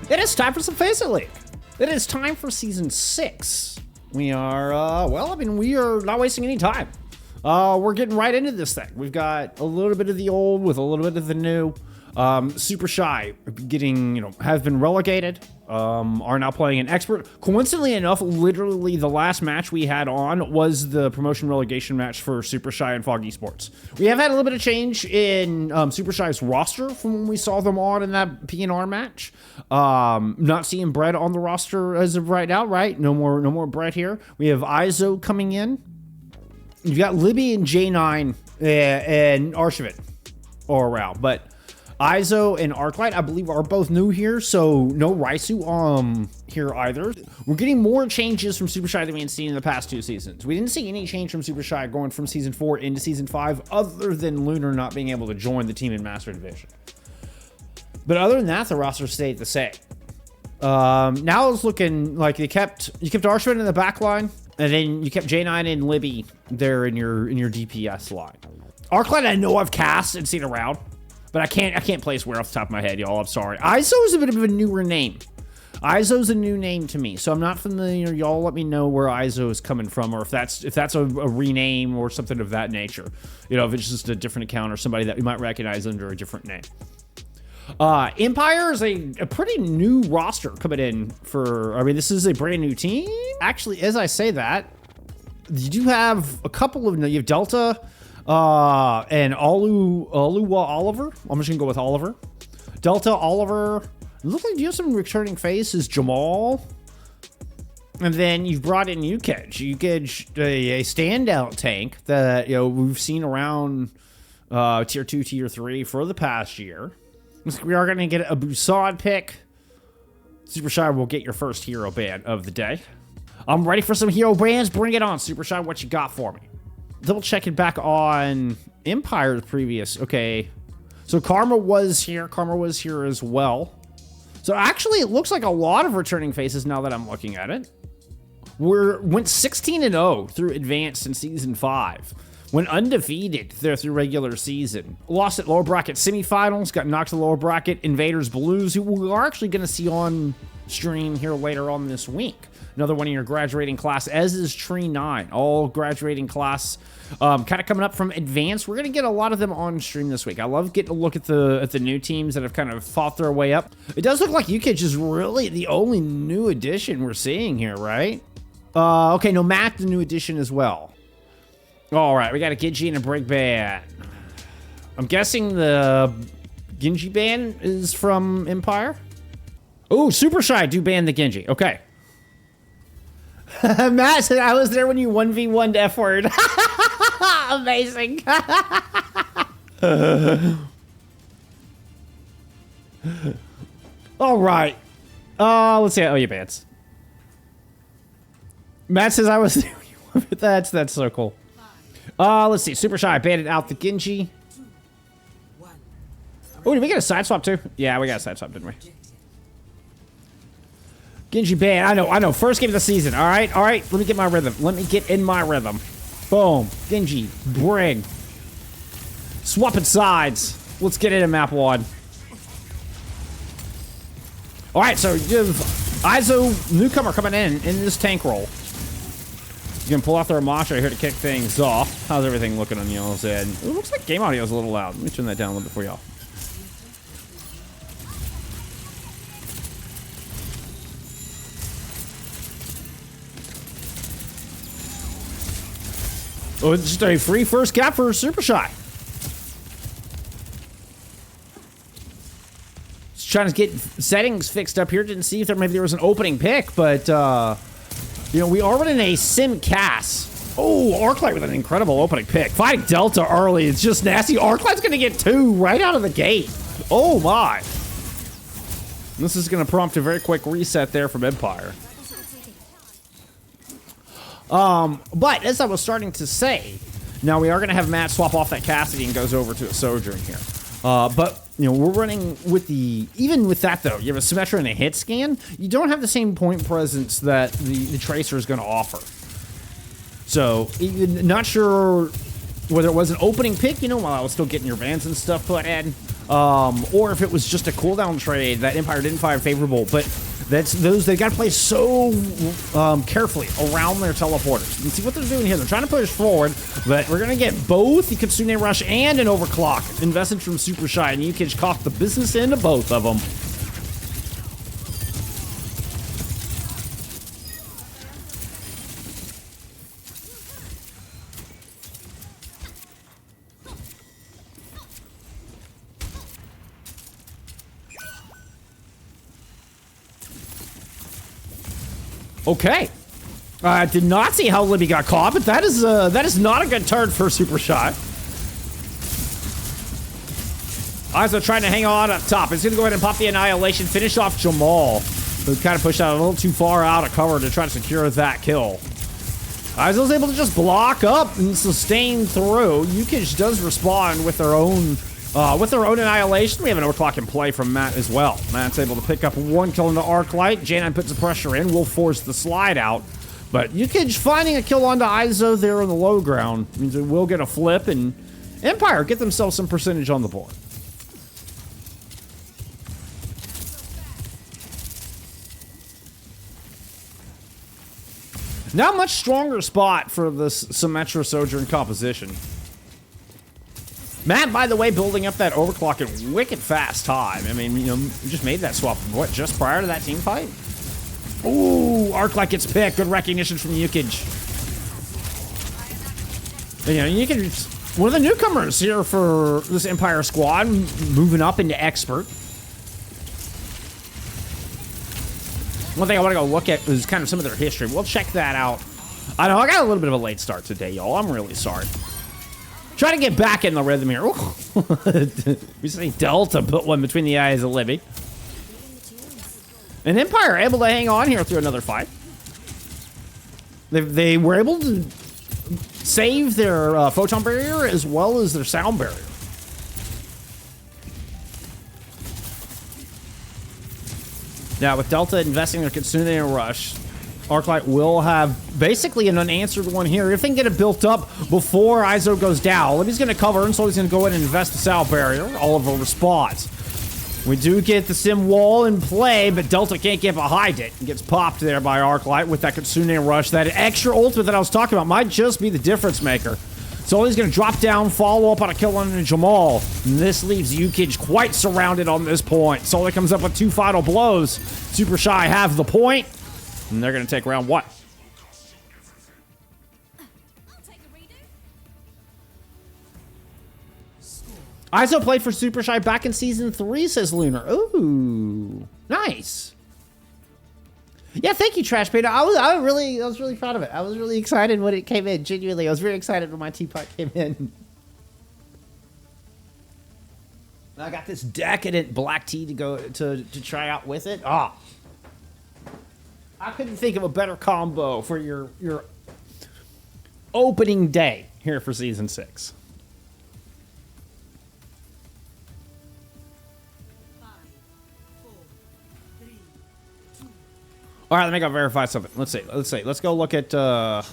It is time for some FACEIT League. It is time for Season 6. We are, well, I mean, we are not wasting any time. We're getting right into this thing. We've got a little bit of the old with a little bit of the new. Supershy getting, have been relegated, are now playing an expert. Coincidentally enough, literally the last match we had on was the promotion relegation match for Supershy and Foggy Sports. We have had a little bit of change in Supershy's roster from when we saw them on in that PNR match. Not seeing Brett on the roster as of right now, right? No more Brett here. We have Izo coming in. You've got Libby and J9 and Archivit all around, but Izo and Arclight, I believe, are both new here, so no Raisu here either. We're getting more changes from Supershy than we had seen in the past 2 seasons. We didn't see any change from Supershy going from Season 4 into Season 5, other than Lunar not being able to join the team in Master Division. But other than that, the roster stayed the same. Now it's looking like you kept Archman in the back line, and then you kept J9 and Libby there in your DPS line. Arclight, I know I've cast and seen around, but I can't place where off the top of my head, y'all. I'm sorry. Izo is a bit of a newer name. Izo's a new name to me, so I'm not familiar. Y'all let me know where Izo is coming from, or if that's a rename or something of that nature. If it's just a different account or somebody that you might recognize under a different name. Empire is a pretty new roster coming in for, this is a brand new team. Actually, as I say that, you do have a couple of, you have Delta, and Oluwa Oliver. I'm just gonna go with Oliver. Delta, Oliver. It looks like you have some returning faces, Jamal. And then you've brought in Ukej. Ukej, a standout tank that, we've seen around, tier 2, tier 3 for the past year. We are gonna get a Busan pick. Supershy will get your first hero ban of the day. I'm ready for some hero bans. Bring it on, Supershy. What you got for me? Double checking back on Empire's previous. Okay, so Karma was here. Karma was here as well. So actually, it looks like a lot of returning faces now that I'm looking at it. Went 16-0 through Advanced in Season 5. Went undefeated there through regular season. Lost at lower bracket semifinals. Got knocked to lower bracket Invaders Blues, who we are actually going to see on stream here later on this week. Another one in your graduating class, as is Tree 9. All graduating class kind of coming up from Advanced. We're going to get a lot of them on stream this week. I love getting a look at the new teams that have kind of fought their way up. It does look like Ukej is really the only new addition we're seeing here, right? Okay, no, Matt, the new addition as well. All right, we got a Genji and a Brig ban. I'm guessing the Genji ban is from Empire. Oh, Supershy do ban the Genji. Okay. Matt said I was there when you 1v1'd F word. Amazing. All right. Let's see. Oh, you bans. Matt says I was there when you that's so cool. Let's see. Supershy banned out the Genji. Oh, did we get a side swap too? Yeah, we got a side swap, didn't we? Genji ban. I know. First game of the season. All right. Let me get my rhythm. Let me get in my rhythm. Boom. Genji. Brig. Swapping sides. Let's get into map 1. All right. So you have Izo, newcomer coming in this tank role. You can pull off the Ramasha here to kick things off. How's everything looking on y'all's end? It looks like game audio is a little loud. Let me turn that down a little bit for y'all. Oh, it's just a free first cap for Supershy. Just trying to get settings fixed up here. Didn't see if maybe there was an opening pick, but we are running a sim cast. Oh, Arclight with an incredible opening pick. Fighting Delta early. It's just nasty. Arclight's going to get 2 right out of the gate. Oh, my. This is going to prompt a very quick reset there from Empire. But as I was starting to say, now we are going to have Matt swap off that Cassidy and goes over to a Sojourn here. But we're running with even with that though, you have a Symmetra and a hit scan. You don't have the same point presence that the Tracer is going to offer. So, not sure whether it was an opening pick, while I was still getting your Vans and stuff put in, or if it was just a cooldown trade that Empire didn't find favorable. But they got to play so carefully around their teleporters. You can see what they're doing here. They're trying to push forward, but we're going to get both the Kitsune Rush and an Overclock invested from Supershy, and Yukich caught the business end of both of them. Okay. I did not see how Libby got caught, but that is not a good turn for Supershy. Iso trying to hang on up top. He's going to go ahead and pop the Annihilation, finish off Jamal, who kind of pushed out a little too far out of cover to try to secure that kill. Iso's able to just block up and sustain through. Yukich does respond with their own Annihilation. We have an overclock in play from Matt as well. Matt's able to pick up one kill into Arclight. J9 puts the pressure in. Will force the slide out. But Yukich finding a kill onto Iso there on the low ground means they will get a flip, and Empire get themselves some percentage on the board. Now much stronger spot for this Symmetra Sojourn composition. Matt, by the way, building up that overclock in wicked fast time. I mean, you know, just made that swap, what, just prior to that team fight? Ooh, Arclight gets picked. Good recognition from Yukich. You know, Yukich, one of the newcomers here for this Empire squad, moving up into Expert. One thing I want to go look at is kind of some of their history. We'll check that out. I know, I got a little bit of a late start today, y'all. I'm really sorry. Try to get back in the rhythm here. We say Delta put one between the eyes of Libby. And Empire able to hang on here through another fight. They were able to save their photon barrier as well as their sound barrier. Now, with Delta investing their Kitsune Rush, Arclight will have basically an unanswered one here. If they can get it built up before Iso goes down, Libby's going to cover, and so he's going to go ahead and invest the sound barrier. Oliver responds. We do get the Sim wall in play, but Delta can't get behind it. It gets popped there by Arclight with that Kitsune Rush. That extra ultimate that I was talking about might just be the difference maker. So he's going to drop down, follow up on a kill on Jamal. And this leaves Yukich quite surrounded on this point. Sully comes up with two final blows. Supershy have the point, and they're going to take round one. Iso played for Supershy back in Season 3, says Lunar. Ooh, nice. Yeah, thank you, Trash Painter. I was really proud of it. I was really excited when it came in. Genuinely, I was very excited when my teapot came in. I got this decadent black tea to go to try out with it. Ah, I couldn't think of a better combo for your opening day here for Season 6. All right, let me go verify something. Let's see. Let's go look at. So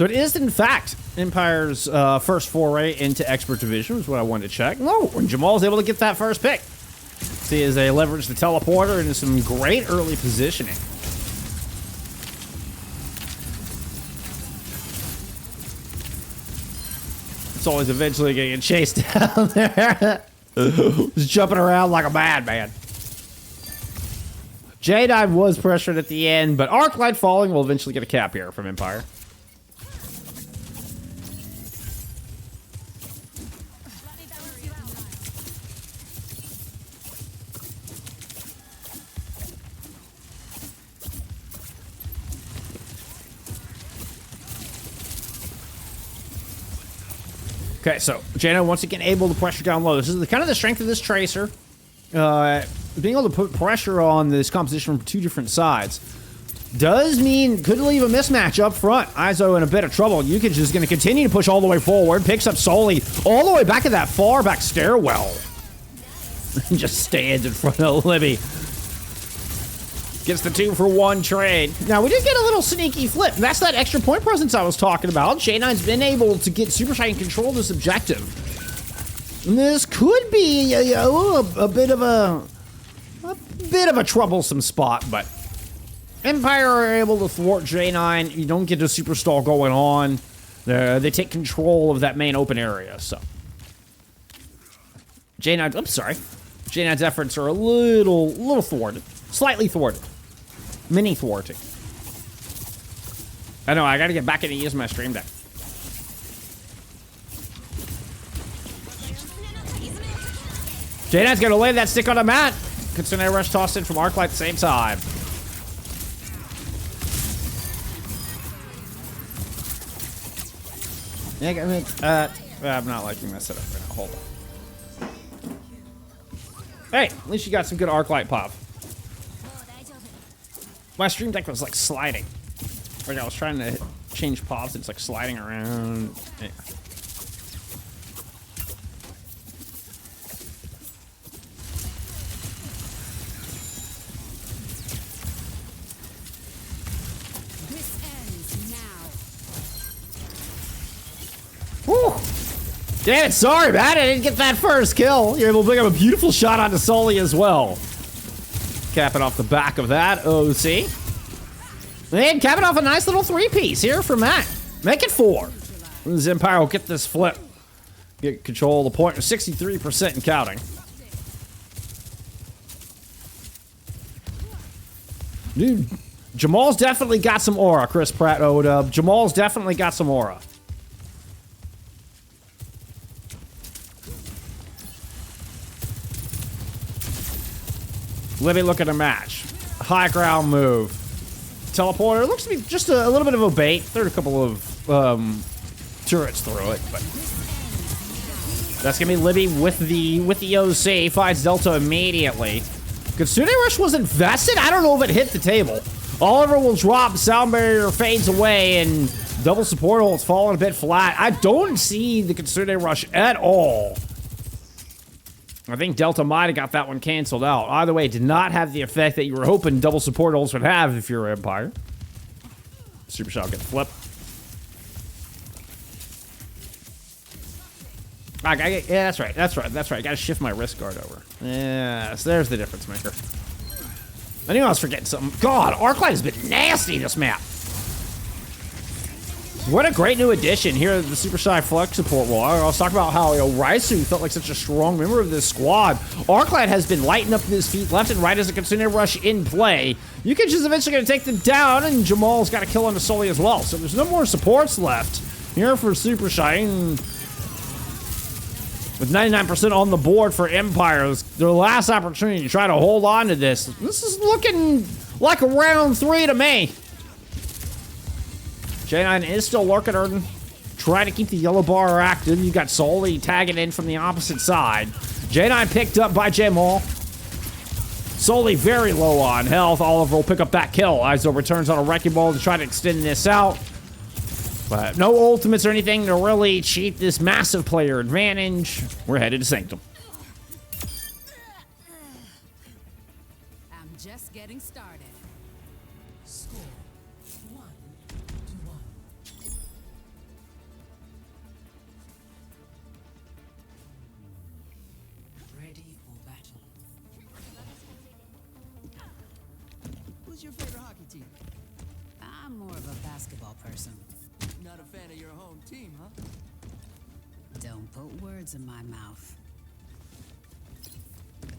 it is, in fact, Empire's first foray into Expert Division, is what I wanted to check. No, and Jamal's able to get that first pick. See, as they leverage the teleporter into some great early positioning. It's always eventually getting chased down there. Just jumping around like a madman. J9 was pressured at the end, but Arclight falling will eventually get a cap here from Empire. Okay, so Jano once again able to pressure down low. This is kind of the strength of this Tracer. Being able to put pressure on this composition from two different sides does mean could leave a mismatch up front. Iso in a bit of trouble. Yukich is going to continue to push all the way forward. Picks up Soli all the way back at that far back stairwell. Just stands in front of Libby. Gets the 2-for-1 trade. Now, we did get a little sneaky flip. That's that extra point presence I was talking about. J9's been able to get Supershy in control of this objective. And this could be a bit of a troublesome spot, but Empire are able to thwart J9. You don't get a super stall going on. They take control of that main open area, so. J9, I'm sorry. J9's efforts are a little thwarted. Slightly thwarted. Mini thwarting. I know, I gotta get back in and use my stream deck. J9's gonna lay that stick on the mat. Kitsune Rush tossed in from Arclight at the same time. Yeah, I'm not liking this setup right now. Hold on. Hey, at least you got some good Arclight pop. My stream deck was like sliding. Like I was trying to change pops, it's like sliding around. Yeah. Whew. Damn it, sorry, man. I didn't get that first kill. You're able to bring up a beautiful shot onto Sully as well. Capping off the back of that, OC. And capping off a nice little 3-piece here for Matt. Make it 4. This Empire will get this flip. Get control of the point with 63% and counting. Dude, Jamal's definitely got some aura, Chris Pratt O-Dub. Jamal's definitely got some aura. Libby look at a match. High ground move. Teleporter. Looks to be just a little bit of a bait. There's a couple of turrets through it, but that's gonna be Libby with the OC. Finds Delta immediately. Kitsune Rush was invested. I don't know if it hit the table. Oliver will drop. Sound barrier fades away, and double support holds falling a bit flat. I don't see the Kitsune Rush at all. I think Delta might have got that one canceled out. Either way, it did not have the effect that you were hoping double support holes would have if you're Empire. Super Shot gets flipped. Yeah, that's right. Gotta shift my wrist guard over. Yes, there's the difference maker. I knew I was forgetting something. God, Arclight has been nasty this map. What a great new addition here at the Supershy Flex support role. I was talking about how Raisu felt like such a strong member of this squad. Arclight has been lighting up his feet left and right as a Kitsune Rush in play. Yukich is eventually going to take them down, and Jamal's got a kill on the Sully as well. So there's no more supports left here for Supershy. With 99% on the board for Empire, their last opportunity to try to hold on to this. This is looking like a round 3 to me. J9 is still lurking, Erden. Trying to keep the yellow bar active. You got Sully tagging in from the opposite side. J9 picked up by Jamal. Sully very low on health. Oliver will pick up that kill. Iso returns on a wrecking ball to try to extend this out. But no ultimates or anything to really cheat this massive player advantage. We're headed to Sanctum. I'm just getting started. Score 1-1. Ready for battle. Who's your favorite hockey team? I'm more of a basketball person. Not a fan of your home team, huh? Don't put words in my mouth.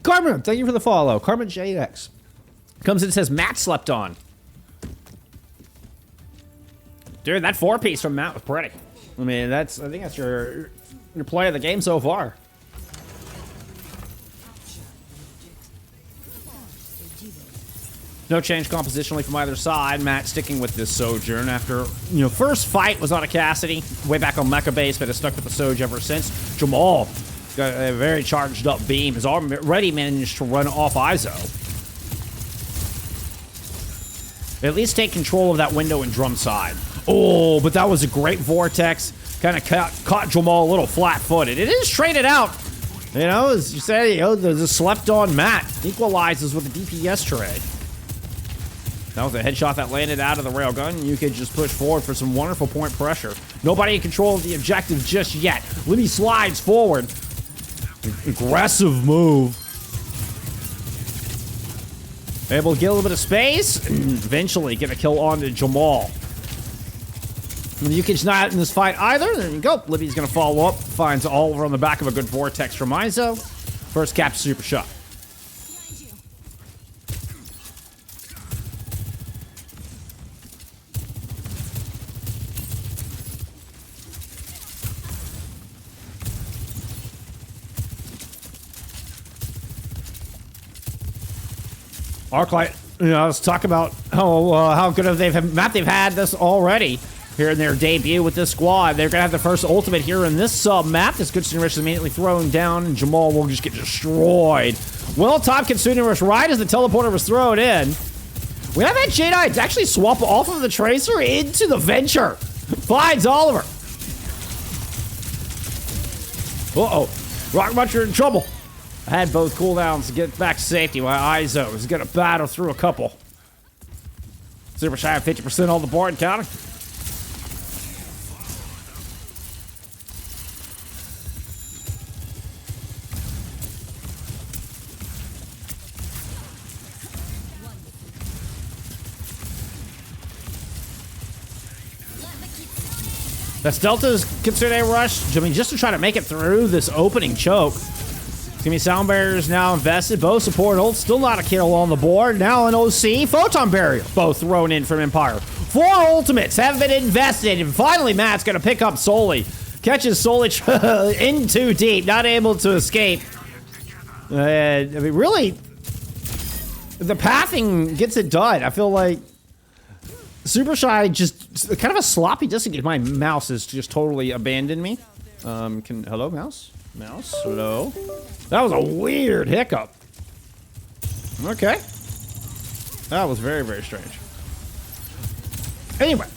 Carmen, thank you for the follow. Carmen JX comes in and says, Matt slept on. Dude, that 4-piece from Matt was pretty. I mean, I think that's your play of the game so far. No change compositionally from either side. Matt sticking with this Sojourn after, first fight was on a Cassidy way back on Mecha base, but has stuck with the Soj ever since. Jamal got a very charged up beam. Has already managed to run off Iso. At least take control of that window and drum side. Oh, but that was a great vortex. Kind of caught Jamal a little flat-footed. It is traded out. As you said, the slept on Matt equalizes with the DPS trade. That was a headshot that landed out of the railgun. You could just push forward for some wonderful point pressure. Nobody in control of the objective just yet. Libby slides forward. Aggressive move. Able to get a little bit of space and eventually get a kill onto Jamal. When Yukic's not in this fight either, there you go. Libby's gonna follow up. Finds Oliver on the back of a good vortex from Iso. First cap super shot. Arclight, let's talk about how good of map they've had this already here in their debut with this squad. They're gonna have the first ultimate here in this map. This Kitsune Rush is immediately thrown down, and Jamal will just get destroyed. Well, top Kitsune Rush right as the teleporter was thrown in. We have that Jadeite actually swap off of the Tracer into the Venture. Finds Oliver. Uh-oh. Rocket Muncher in trouble. I had both cooldowns to get back to safety while Iso is gonna battle through a couple. Supershy at 50% on the board and counting. That's Delta's Kitsune Rush. I mean, just to try to make it through this opening choke. It's gonna be Sound Barriers now invested. Both support ult. Still not a kill on the board. Now an OC. Photon Barrier. Both thrown in from Empire. 4 ultimates have been invested. And finally, Matt's gonna pick up Soli. Catches Soli in too deep. Not able to escape. I mean, really, the pathing gets it done. I feel like Supershy just kind of a sloppy disengage. My mouse has just totally abandoned me. Hello, mouse? Mouse, hello? That was a weird hiccup. Okay. That was very, very strange. Anyway.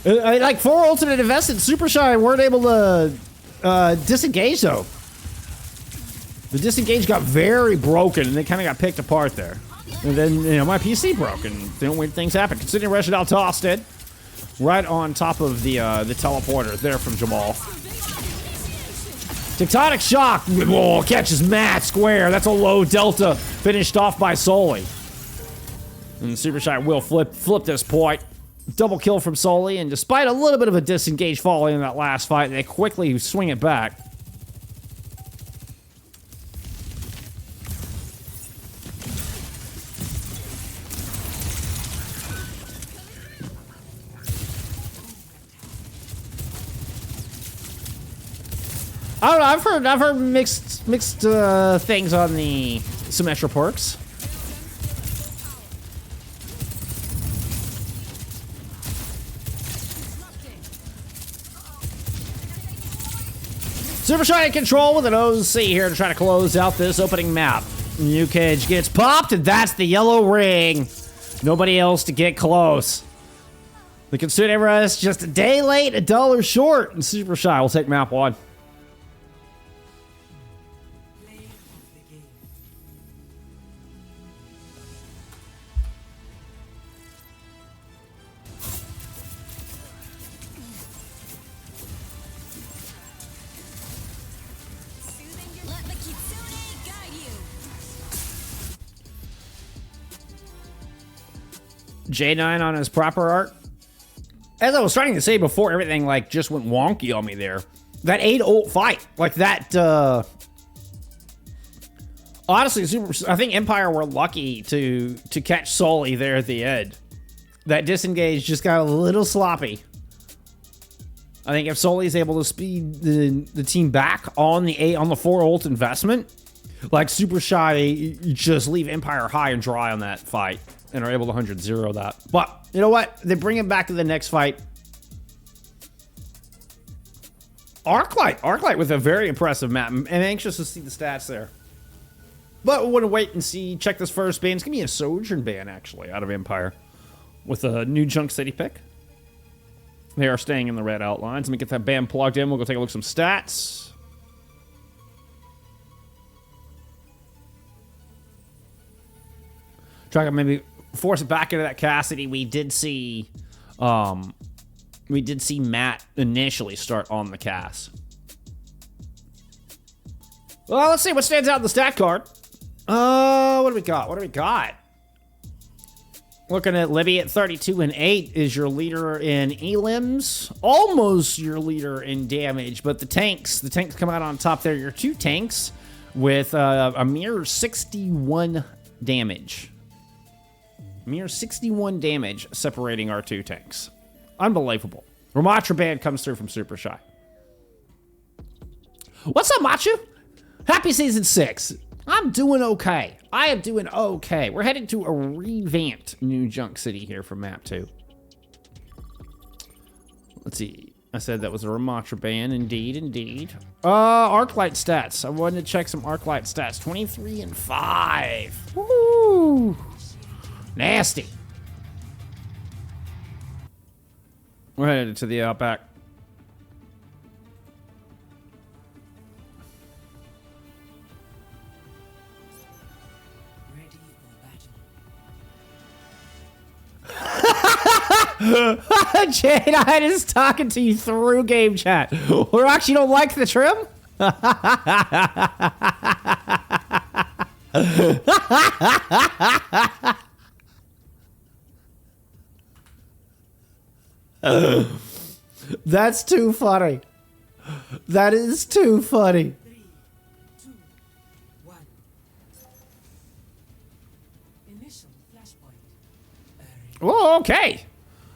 Like 4 ultimate invested, Supershy weren't able to disengage though. The disengage got very broken and they kind of got picked apart there. And then, my PC broke and then weird things happen. Considering Reginald tossed it right on top of the teleporter there from Jamal. Tectonic Shock catches Matt square. That's a low delta finished off by Soli. And Supershy will flip this point. Double kill from Soli, and despite a little bit of a disengage falling in that last fight, they quickly swing it back. I don't know. I've heard mixed things on the Symmetra perks. Supershy in control with an OC here to try to close out this opening map. New cage gets popped, and that's the yellow ring. Nobody else to get close. The Kitsune Rush just a day late, $1 short, and Supershy will take map 1. J9 on his proper art. As I was starting to say before, everything like just went wonky on me there. That 8 ult fight, like that. Honestly, I think Empire were lucky to catch Soli there at the end. That disengage just got a little sloppy. I think if Soli is able to speed the team back on the 4 ult investment, like Supershy just leave Empire high and dry on that fight. And are able to 100-0 that. But, you know what? They bring him back to the next fight. Arclight with a very impressive map. I'm anxious to see the stats there. But we're going to wait and see. Check this first ban. It's going to be a Sojourn ban, actually, out of Empire. With a new Junk City pick. They are staying in the red outlines. Let me get that ban plugged in. We'll go take a look at some stats. Try to maybe force it back into that Cassidy, we did see Matt initially start on the Cass. Well, let's see what stands out in the stat card. What do we got? What do we got? Looking at Libby at 32 and 8 is your leader in elims, almost your leader in damage, but the tanks come out on top there. Your 2 tanks with a mere 61 damage. Mere 61 damage separating our 2 tanks. Unbelievable. Ramatra Band comes through from Supershy. What's up, Machu? Happy season 6. I'm doing okay. I am doing okay. We're heading to a revamped New Junk City here for map 2. Let's see. I said that was a Ramatra Band. Indeed, indeed. Arclight stats. I wanted to check some Arclight stats. 23 and 5. Woo! Nasty. We're headed to the Outback. Ready for battle. Jade, I is talking to you through game chat. Or actually don't like the trim? That's too funny. That is too funny. 3, 2, 1. Initial flashpoint. Oh, okay.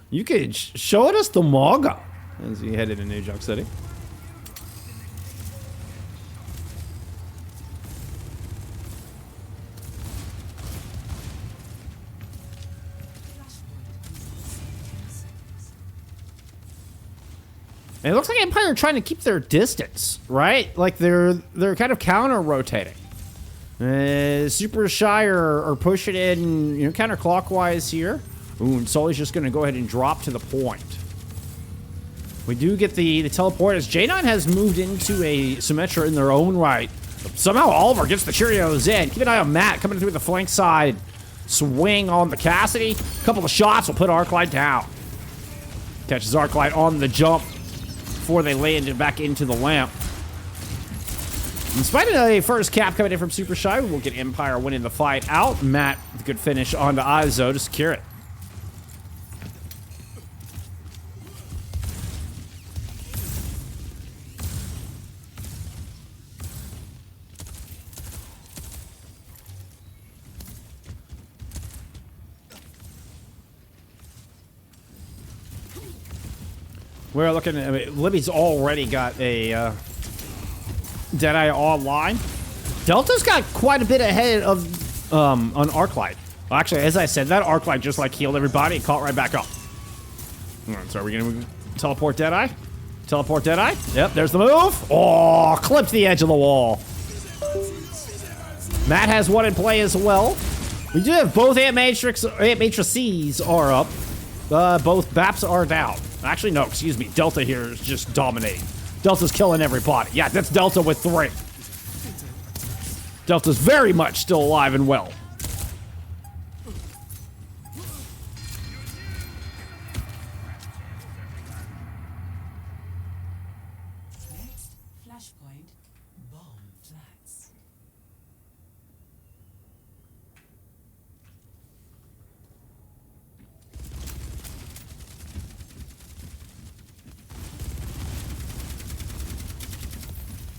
You could show us the manga as we head into New Junk City. And it looks like Empire are trying to keep their distance, right? Like they're kind of counter rotating. Supershy are pushing in, counterclockwise here. Ooh, and Sully's just going to go ahead and drop to the point. We do get the teleport as J9 has moved into a Symmetra in their own right. Somehow Oliver gets the Cheerios in. Keep an eye on Matt coming through the flank side. Swing on the Cassidy. A couple of shots will put Arclight down. Catches Arclight on the jump before they landed back into the lamp. In spite of a first cap coming in from Supershy, we'll get Empire winning the fight out. Matt with a good finish onto Izo to secure it. We're looking at, Libby's already got a Deadeye online. Delta's got quite a bit ahead of on Arclight. Well, actually, as I said, that Arclight just like healed everybody and caught right back up. All right, so are we gonna teleport Deadeye? Teleport Deadeye? Yep, there's the move. Oh, clipped the edge of the wall. Matt has one in play as well. We do have both Ant Matrices are up. Both Baps are down. Actually, no, excuse me. Delta here is just dominating. Delta's killing everybody. Yeah, that's Delta with 3. Delta's very much still alive and well. Next flashpoint. Bomb flats.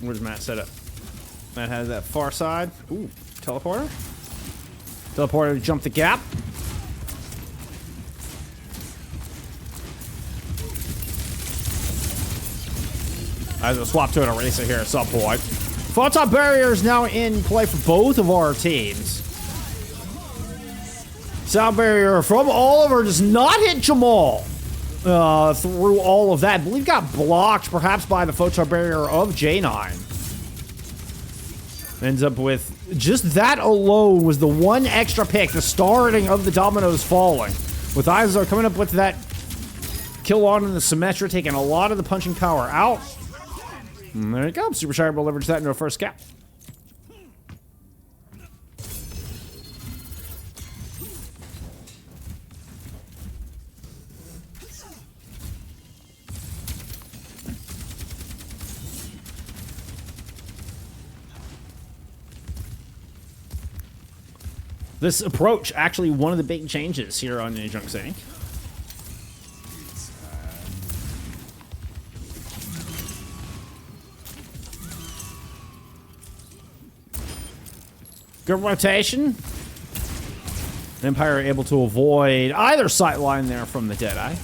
Where's Matt set up? Matt has that far side. Ooh, teleporter. Teleporter to jump the gap. I will swap to an eraser here at some point. Photon barrier is now in play for both of our teams. Sound barrier from Oliver does not hit Jamal. Through all of that. I believe got blocked perhaps by the photon barrier of J9. Ends up with just that alone was the one extra pick, the starting of the dominoes falling. With Izar coming up with that kill on in the Symmetra, taking a lot of the punching power out. And there you go. Supershy will leverage that into a first cap. This approach, actually one of the big changes here on New Junk City. Good rotation. Empire able to avoid either sight line there from the Deadeye.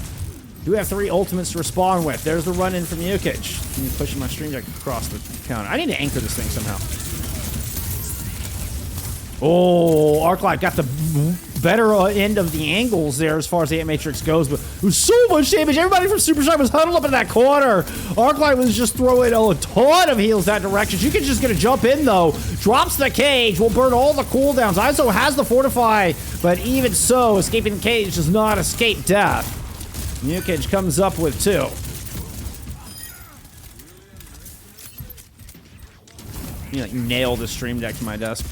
Do have 3 ultimates to respond with. There's the run in from Yukich. I'm pushing my stream deck across the counter. I need to anchor this thing somehow. Oh, Arclight got the better end of the angles there as far as the Ant Matrix goes, but it was so much damage. Everybody from Supershy was huddled up in that corner. Arclight was just throwing a ton of heals that direction. You can just gonna jump in though. Drops the cage, will burn all the cooldowns. Iso has the fortify, but even so, escaping the cage does not escape death. Yukich comes up with 2. You like nailed the stream deck to my desk.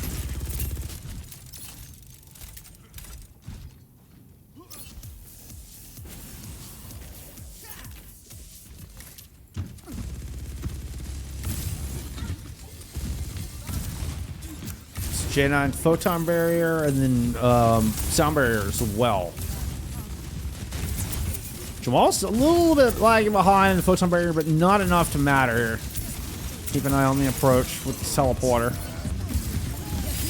J9 photon barrier and then sound barrier as well. Jamal's a little bit lagging behind the photon barrier, but not enough to matter. Keep an eye on the approach with the teleporter.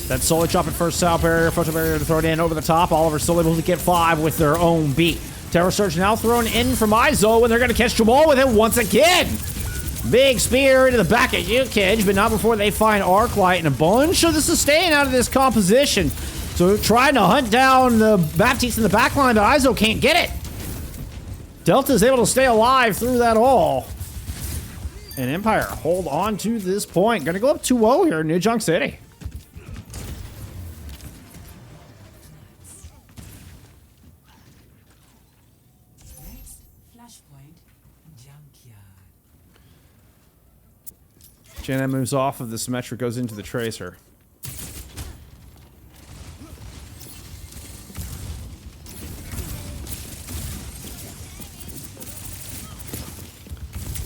That solely chopping first sound barrier, photon barrier to throw it in over the top. Oliver still able to get 5 with their own beat. Terror Surge now thrown in from Iso, and they're going to catch Jamal with it once again. Big spear into the back of Yukich, but not before they find Arclight and a bunch of the sustain out of this composition. So trying to hunt down the Baptiste in the back line, but Iso can't get it. Delta's able to stay alive through that all. And Empire hold on to this point. Gonna go up 2-0 here in New Junk City. Next flashpoint, junkyard. Jaina moves off of the Symmetra, goes into the Tracer.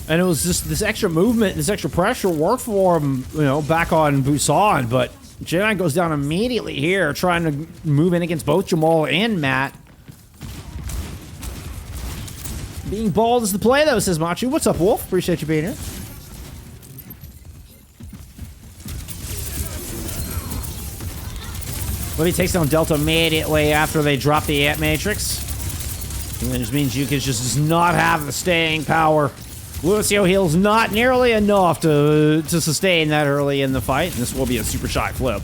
And it was just this extra movement, this extra pressure worked for him, you know, back on Busan, but J9 goes down immediately here, trying to move in against both Jamal and Matt. Being bald is the play, though, says Machu. What's up, Wolf? Appreciate you being here. Libby takes down Delta immediately after they drop the Ant Matrix. And that just means Yukich just does not have the staying power. Lucio heals not nearly enough to sustain that early in the fight. And this will be a super shy flip.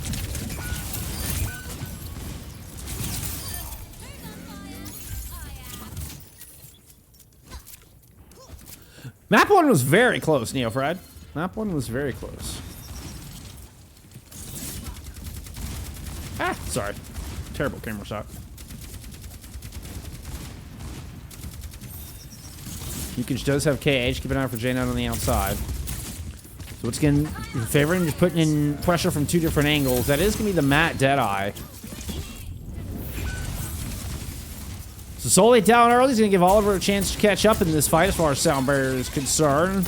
Map 1 was very close, Neofred. Map 1 was very close. Ah, sorry. Terrible camera shot. Yukich does have KH. Keep an eye out for J9 on the outside. So it's going to favoring just putting in pressure from 2 different angles. That is going to be the Matt Deadeye. So Soli down early. He's going to give Oliver a chance to catch up in this fight as far as sound barrier is concerned.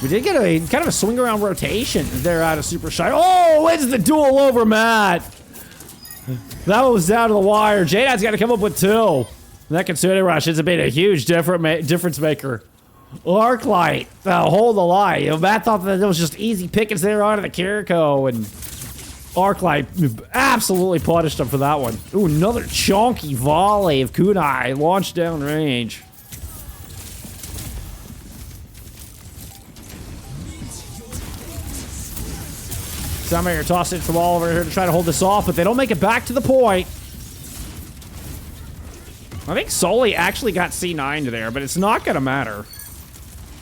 We did get a kind of a swing around rotation there out of Super Shy. Oh, it's the duel over Matt. That one was down to the wire. J9's got to come up with 2. That Kitsune Rush has been a huge difference maker. Arclight, hold the line. You know, Matt thought that it was just easy pickings there onto the Kiriko, and Arclight absolutely punished him for that one. Ooh, another chonky volley of Kunai launched down range. Soundmaker tossed it from all over here to try to hold this off, but they don't make it back to the point. I think Soli actually got C9 there, but it's not going to matter.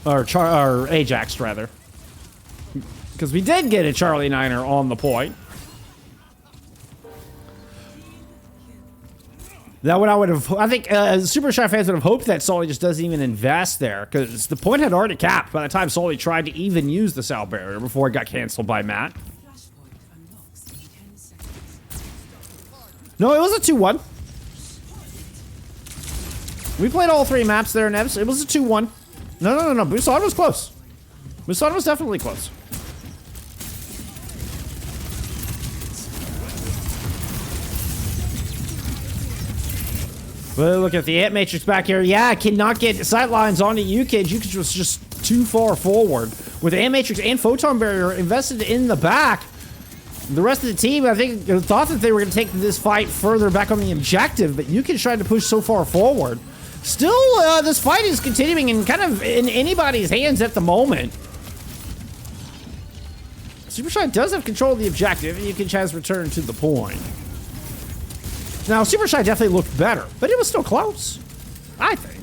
Or Ajax, rather. Because we did get a Charlie Niner on the point. That one I would have... I think Super Shy fans would have hoped that Soli just doesn't even invest there, because the point had already capped by the time Soli tried to even use the sound barrier before it got canceled by Matt. Flashpoint unlocks in 10 seconds. No, it was a 2-1. We played all 3 maps there, Nevs. It was a 2-1. No. Busan was close. Busan was definitely close. Well, look at the Ant Matrix back here. Yeah, cannot get sightlines onto Yukage. Yukage was just too far forward. With Ant Matrix and Photon Barrier invested in the back, the rest of the team, I think, thought that they were going to take this fight further back on the objective, but Yukage tried to push so far forward. Still, this fight is continuing and kind of in anybody's hands at the moment. Supershy does have control of the objective, and Yukage has returned to the point. Now, Supershy definitely looked better, but it was still close, I think.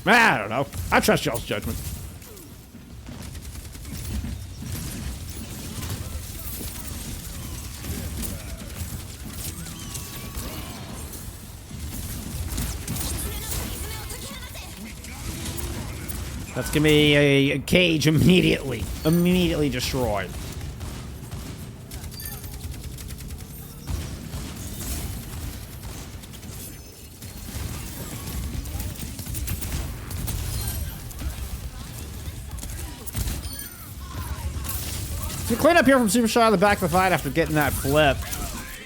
I don't know. I trust y'all's judgment. That's gonna be a cage immediately destroyed. So clean up here from Supershy on the back of the fight after getting that flip.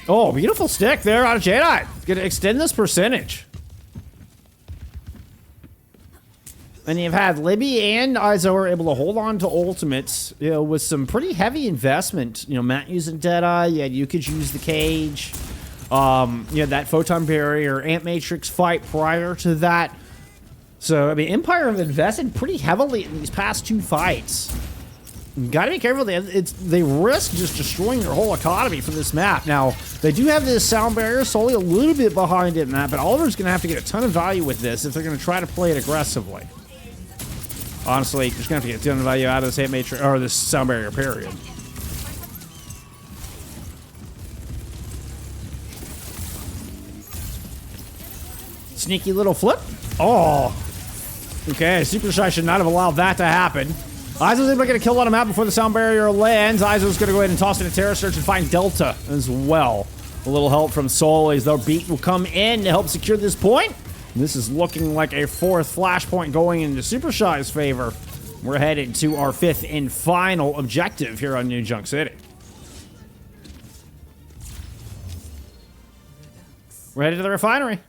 Oh, beautiful stick there out of Jedi. Gonna extend this percentage. And you've had Libby and Izo are able to hold on to ultimates, you know, with some pretty heavy investment. You know, Matt using Deadeye, you could use the cage. You had that Photon Barrier, Ant Matrix fight prior to that. So, I mean, Empire have invested pretty heavily in these past two fights. You gotta be careful. They risk just destroying their whole economy for this map. Now, they do have this sound barrier solely a little bit behind it in that, but Oliver's gonna have to get a ton of value with this if they're gonna try to play it aggressively. Honestly, just gonna have to get a ton of value out of this Ant Matrix or this sound barrier, period. Sneaky little flip. Oh. Okay, Supershy should not have allowed that to happen. Izo's able to get a kill on him out before the sound barrier lands. Izo's gonna go ahead and toss in a Terror Search and find Delta as well. A little help from Solis. Their beat will come in to help secure this point. This is looking like a fourth flashpoint going into Supershy's favor. We're headed to our fifth and final objective here on New Junk City. We're headed to the refinery.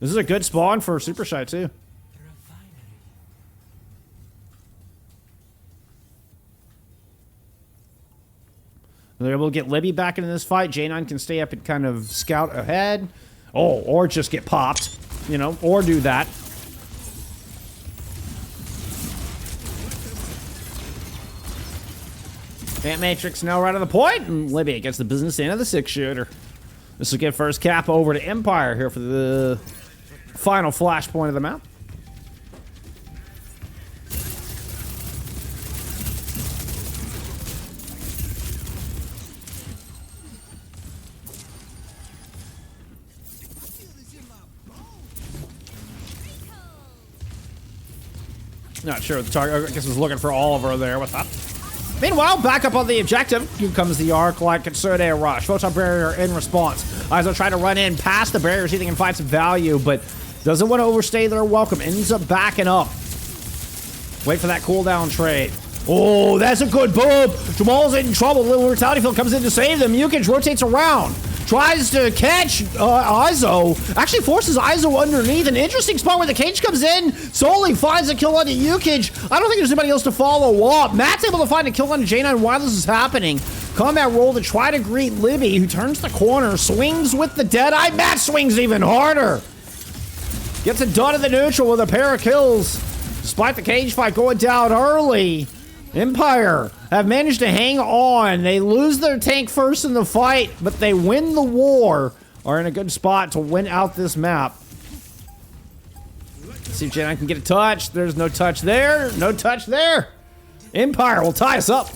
This is a good spawn for Supershy too. They're able to get Libby back into this fight. J9 can stay up and kind of scout ahead. Oh, or just get popped, you know, or do that. Ant Matrix now right on the point, and Libby gets the business end of the 6-shooter. This will get first cap over to Empire here for the final flashpoint of the map. Not sure the target, I guess was looking for Oliver there. What's up? Meanwhile, back up on the objective, here comes the arc like Concerted Rush. Photon Barrier in response. Izo trying to run in past the barrier, see if they can find some value, but doesn't want to overstay their welcome. Ends up backing up. Wait for that cooldown trade. Oh, that's a good bump. Jamal's in trouble. Little Brutality Field comes in to save them. Yukage rotates around. Tries to catch Izo. Actually forces Izo underneath. An interesting spot where the cage comes in. Solely finds a kill onto Yukage. I don't think there's anybody else to follow up. Matt's able to find a kill onto J9 while this is happening. Combat roll to try to greet Libby, who turns the corner, swings with the Deadeye. Matt swings even harder. Gets it done in the neutral with a pair of kills. Despite the cage fight going down early, Empire have managed to hang on. They lose their tank first in the fight, but they win the war. Are in a good spot to win out this map. Let's see if J9 can get a touch. There's no touch there. No touch there. Empire will tie us up.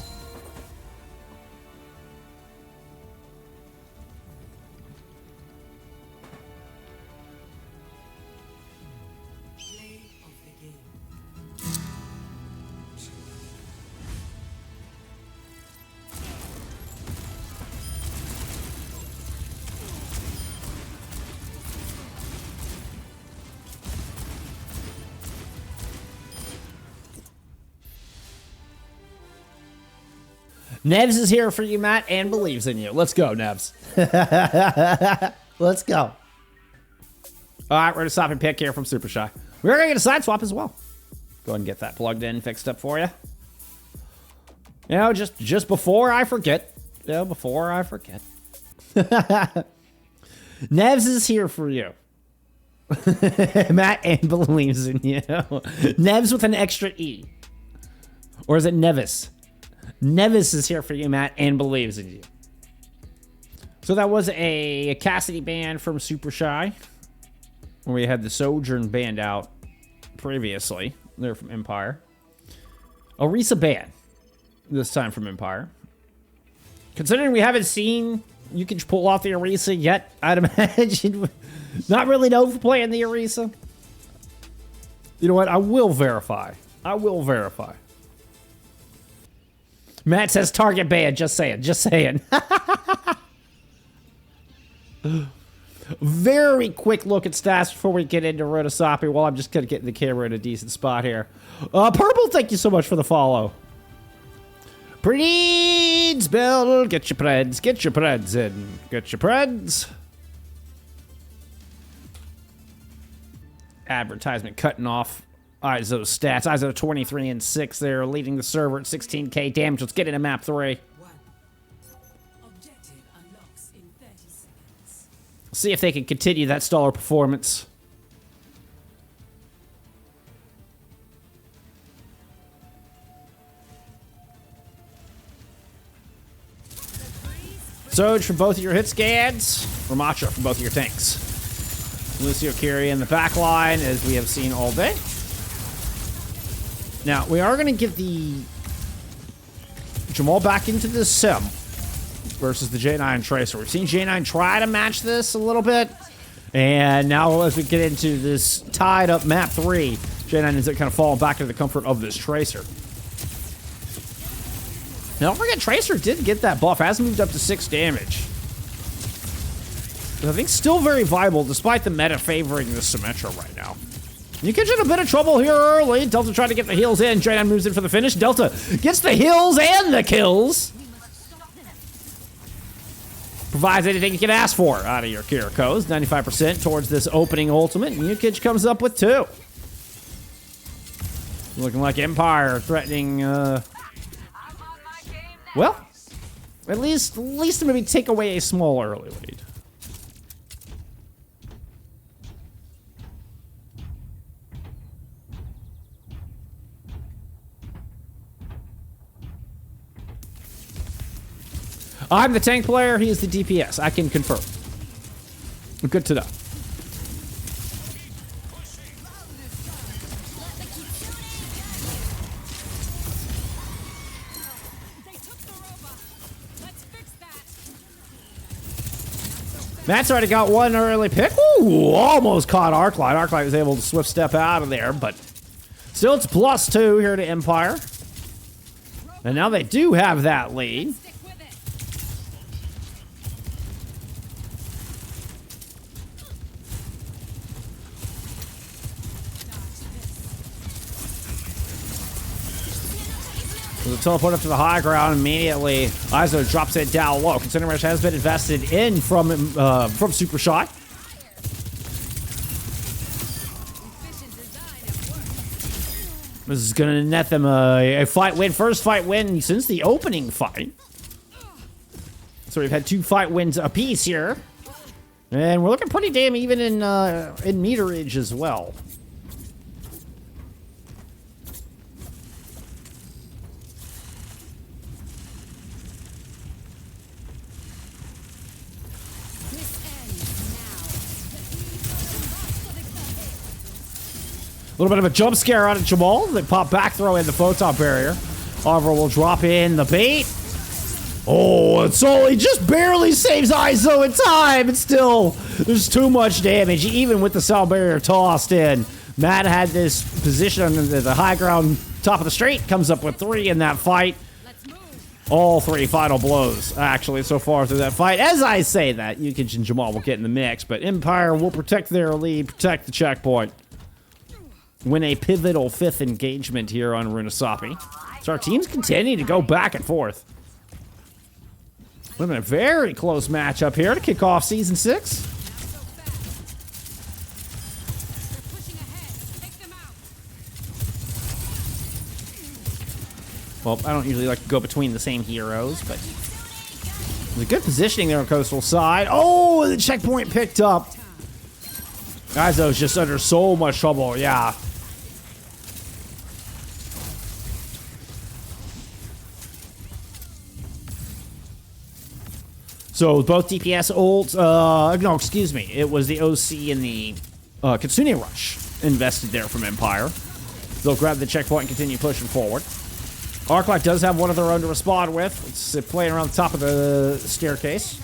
Nebs is here for you, Matt, and believes in you. Let's go, Nebs. Let's go. All right, we're gonna stop and pick here from Supershy. We're gonna get a side swap as well. Go ahead and get that plugged in, fixed up for you. You know, just before I forget. You know, before I forget. Nevs is here for you. Matt and believes in you. Nevs with an extra E. Or is it Nevis? Nevis is here for you, Matt, and believes in you. So that was a Cassidy band from Supershy. Where we had the Sojourn band out previously. They're from Empire. Orisa band. This time from Empire. Considering we haven't seen you can pull off the Orisa yet, I'd imagine. Not really known for playing the Orisa. You know what? I will verify. I will verify. Matt says target ban. Just saying. Just saying. Very quick look at stats before we get into Runasapi. Well, I'm just going to get the camera in a decent spot here. Purple, thank you so much for the follow. Preeds, Bill. Get your preds. Get your preds in. Get your preds. Advertisement cutting off Izo's stats. Izo 23 and 6 there, leading the server at 16k damage. Let's get into map 3. Objective unlocks in 30 seconds. See if they can continue that stellar performance. Soj for both of your hit scans. Ramacha for both of your tanks. Lucio Kiri in the back line, as we have seen all day. Now, we are going to get the Jamal back into the sim versus the J9 Tracer. We've seen J9 try to match this a little bit. And now as we get into this tied up map 3, J9 is kind of falling back into the comfort of this Tracer. Now, don't forget, Tracer did get that buff. Has moved up to 6 damage. I think still very viable, despite the meta favoring the Symmetra right now. You catch in a bit of trouble here early. Delta trying to get the heals in. J9 moves in for the finish. Delta gets the heals and the kills. Provides anything you can ask for out of your Kirikos. 95% towards this opening ultimate. And Yukich comes up with 2. Looking like Empire threatening, well, at least to maybe take away a small early lead. I'm the tank player, he is the DPS. I can confirm. Good to know. Matt's already got one early pick. Ooh, almost caught Arclight. Arclight was able to swift step out of there, but still it's +2 here to Empire. And now they do have that lead. The teleport up to the high ground immediately. Izo drops it down low. Considering has been invested in from Supershy. This is going to net them a fight win. First fight win since the opening fight. So we've had 2 fight wins apiece here. And we're looking pretty damn even in meterage as well. A little bit of a jump scare out of Jamal. They pop back throw in the photon barrier. Oliver will drop in the bait. Oh, it's only just barely saves Izo in time. It's still, there's too much damage, even with the cell barrier tossed in. Matt had this position on the high ground, top of the straight, comes up with 3 in that fight. All 3 final blows, actually, so far through that fight. As I say that, Yukich and Jamal will get in the mix, but Empire will protect their lead, protect the checkpoint. Win a pivotal 5th engagement here on Runasapi. So our teams continue to go back and forth. We've been a very close matchup here to kick off Season 6. Well, I don't usually like to go between the same heroes, but there's a good positioning there on coastal side. Oh, the checkpoint picked up. Izo's just under so much trouble, yeah. So both DPS ults, no, excuse me. It was the OC and the Kitsune Rush invested there from Empire. They'll grab the checkpoint and continue pushing forward. Arclight does have one of their own to respond with. It's playing around the top of the staircase.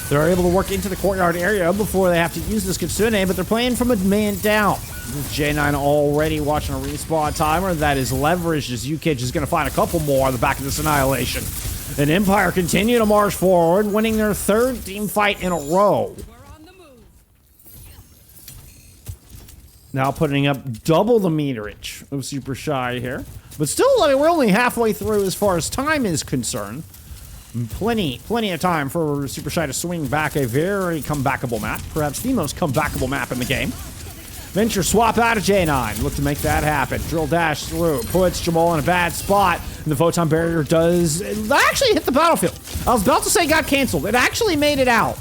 They're able to work into the courtyard area before they have to use this Kitsune, but they're playing from a man down. J9 already watching a respawn timer that is leveraged as UKIJ is going to find a couple more on the back of this Annihilation. And Empire continue to march forward, winning their third team fight in a row. Now putting up double the meterage of Supershy here. But still, I mean, we're only halfway through as far as time is concerned. Plenty of time for Supershy to swing back a very comebackable map. Perhaps the most comebackable map in the game. Venture swap out of J9. Look to make that happen. Drill dash through. Puts Jamal in a bad spot. And the photon barrier does actually hit the battlefield. I was about to say it got canceled. It actually made it out.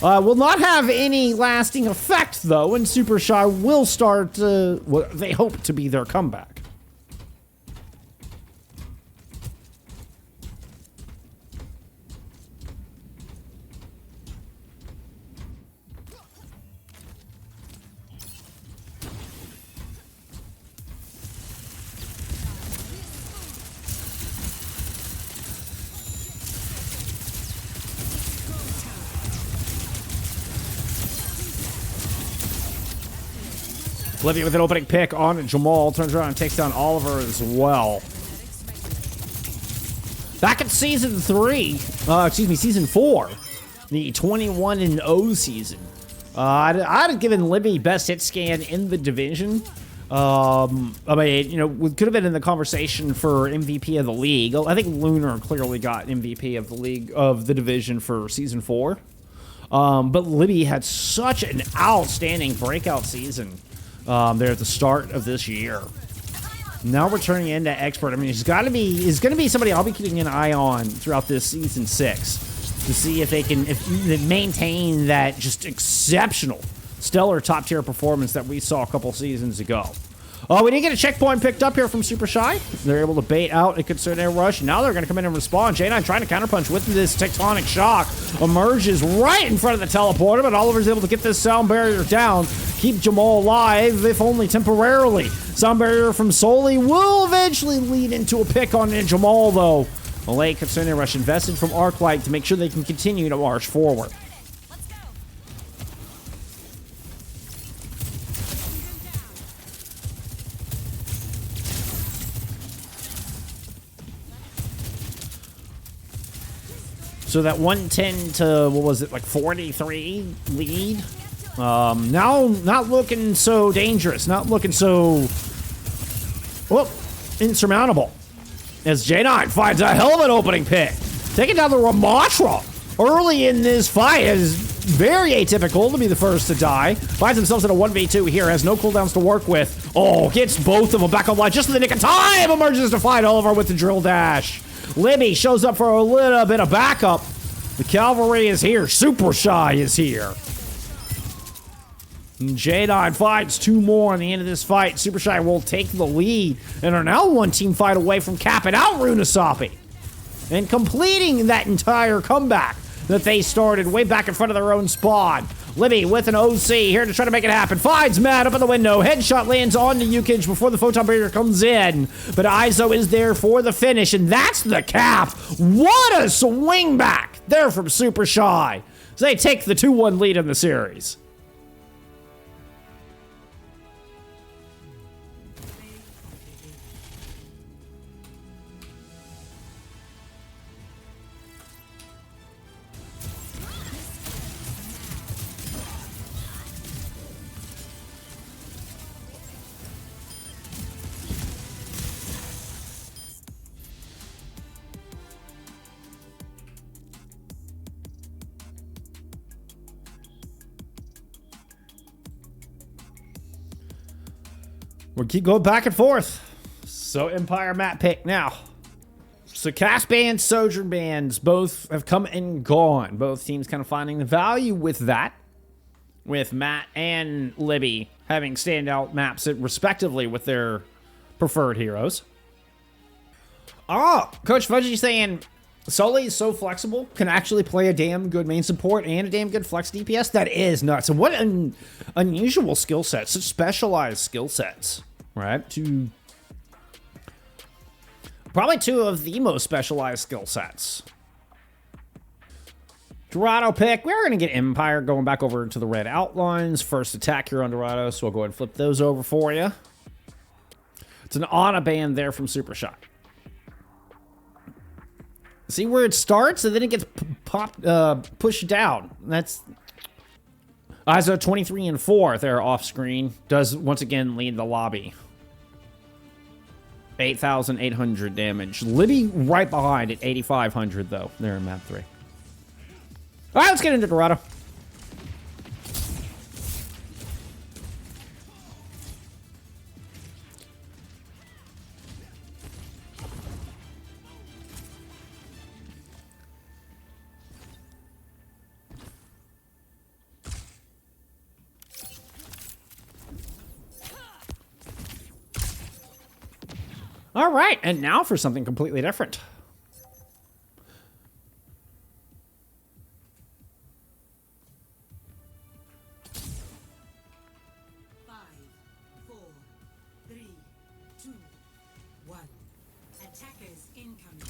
Will not have any lasting effect, though, and Supershy will start what they hope to be their comeback. Libby with an opening pick on Jamal. Turns around and takes down Oliver as well. Back in season 3, season 4, the 21-0 season. I'd have given Libby best hit scan in the division. I mean, you know, we could have been in the conversation for MVP of the league. I think Lunar clearly got MVP of the league, of the division for season 4. But Libby had such an outstanding breakout season. There at the start of this year. Now we're turning into expert. I mean, he's going to be somebody I'll be keeping an eye on throughout this season 6 to see if they can maintain that just exceptional, stellar top tier performance that we saw a couple seasons ago. We did get a checkpoint picked up here from Supershy. They're able to bait out a Kitsune Rush. Now they're going to come in and respond. J9 trying to counterpunch with this Tectonic Shock. Emerges right in front of the teleporter, but Oliver's able to get this sound barrier down. Keep Jamal alive, if only temporarily. Sound barrier from Soli will eventually lead into a pick on Jamal, though. A late Kitsune Rush invested from Arclight to make sure they can continue to march forward. So that 110 to, what was it, like 43 lead? Now not looking so dangerous, not looking so, well, insurmountable. As J9 finds a hell of an opening pick. Taking down the Ramatra early in this fight is very atypical to be the first to die. Finds themselves in a 1v2 here, has no cooldowns to work with. Oh, gets both of them back online just in the nick of time. Emerges to fight Oliver with the drill dash. Libby shows up for a little bit of backup. The cavalry is here. Supershy is here. And J9 fights 2 more on the end of this fight. Supershy will take the lead and are now 1 team fight away from capping out Runasapi and completing that entire comeback that they started way back in front of their own spawn. Libby with an OC here to try to make it happen. Finds Matt up in the window. Headshot lands on to UKIJ before the photon barrier comes in. But Izo is there for the finish, and that's the cap. What a swing back there from Supershy. So they take the 2-1 lead in the series. We'll keep going back and forth. So Empire map pick now. So cast bans, sojourn bans, both have come and gone. Both teams kind of finding the value with that. With Matt and Libby having standout maps respectively with their preferred heroes. Oh, Coach Fudgy saying Sully is so flexible, can actually play a damn good main support and a damn good flex DPS. That is nuts. And what an unusual skill set, such specialized skill sets, right? Probably two of the most specialized skill sets. Dorado pick. We're going to get Empire going back over to the red outlines. First attack here on Dorado, so we'll go ahead and flip those over for you. It's an Ana ban there from Supershy. See where it starts and then it gets pushed down. That's ISO 23 and 4 there off screen. Does once again lead the lobby. 8,800 damage. Libby right behind at 8,500 though. There in map 3. All right, let's get into Dorado. All right, and now for something completely different. Five, four, three, two, one. Attackers incoming.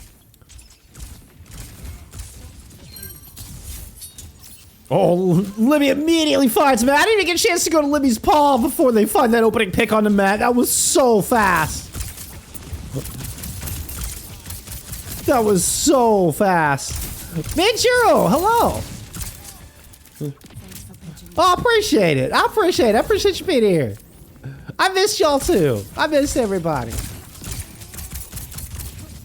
Oh, Libby immediately finds Matt. I didn't even get a chance to go to Libby's paw before they find that opening pick on the Matt. That was so fast. That was so fast. Manchiro, hello. Oh, appreciate it. I appreciate it. I appreciate you being here. I missed y'all too. I missed everybody.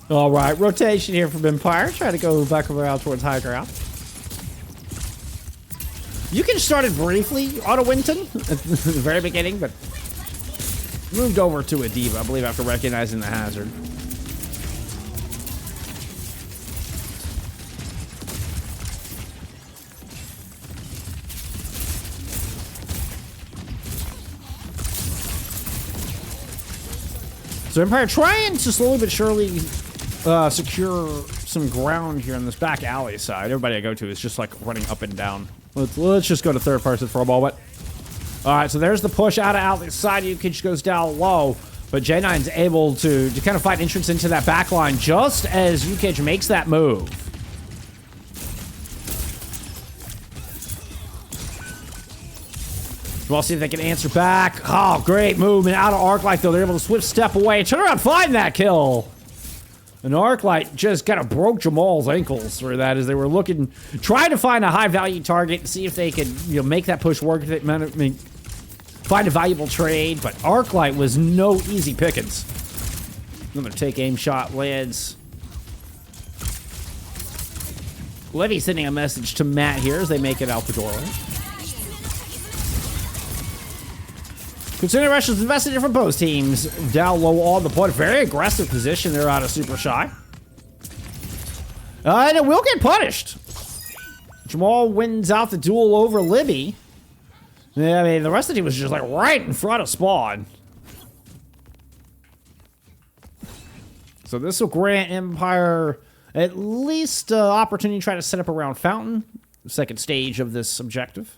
All right, rotation here from Empire. Try to go back around towards high ground. You can start it briefly, Auto Winton, at the very beginning, but moved over to a diva, I believe, after recognizing the hazard. So Empire trying to slowly but surely secure some ground here on this back alley side. Everybody I go to is just like running up and down. Let's just go to third person for a moment. All right, so there's the push out of alley side. UKage goes down low, but J9's able to kind of find entrance into that back line just as UKage makes that move. We'll see if they can answer back. Oh, great movement out of Arclight, though. They're able to swift step away. Turn around, find that kill. And Arclight just kind of broke Jamal's ankles for that as they were looking, trying to find a high-value target and see if they could, make that push work. Find a valuable trade, but Arclight was no easy pickings. Another take-aim shot lands. Libby sending a message to Matt here as they make it out the doorway. Considering Russia's invested in from both teams. Down low on the point. Very aggressive position there out of Supershy. And it will get punished. Jamal wins out the duel over Libby. Yeah, I mean, the rest of the team was just like right in front of spawn. So this will grant Empire at least opportunity to try to set up around Fountain. The second stage of this objective.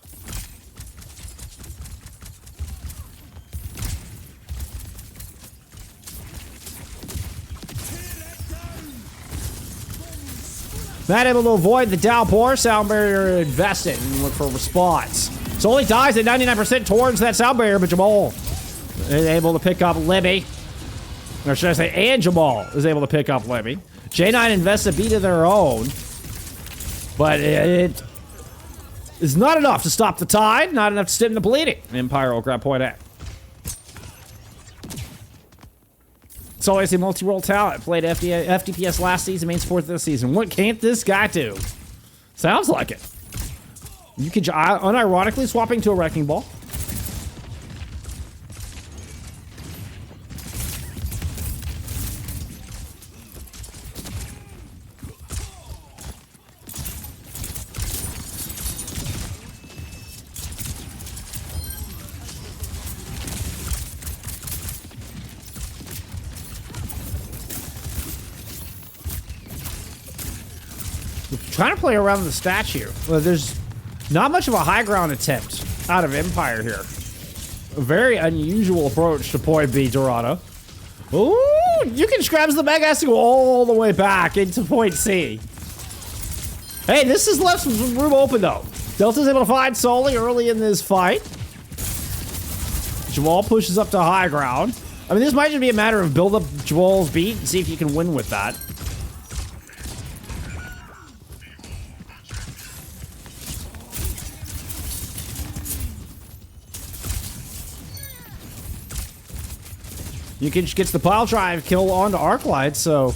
Not able to avoid the downpour. Sound barrier invested and look for a response. So only dies at 99% towards that sound barrier, but Jamal is able to pick up Libby. Or should I say, and Jamal is able to pick up Libby. J9 invests a beat of their own. But it is not enough to stop the tide, not enough to stem the bleeding. Empire will grab point A. It's always a multi-role talent. Played FDPS last season, main sport this season. What can't this guy do? Sounds like it. You could unironically swapping to a wrecking ball. Trying to play around the statue. Well, there's not much of a high ground attempt out of Empire here. A very unusual approach to point B, Dorado. Ooh, you can grabs the Mega has to go all the way back into point C. Hey, this has left some room open though. Delta's able to find Sully early in this fight. Jamal pushes up to high ground. I mean, this might just be a matter of build up Jamal's beat and see if you can win with that. Yukich gets the pile drive kill onto Arclight, so...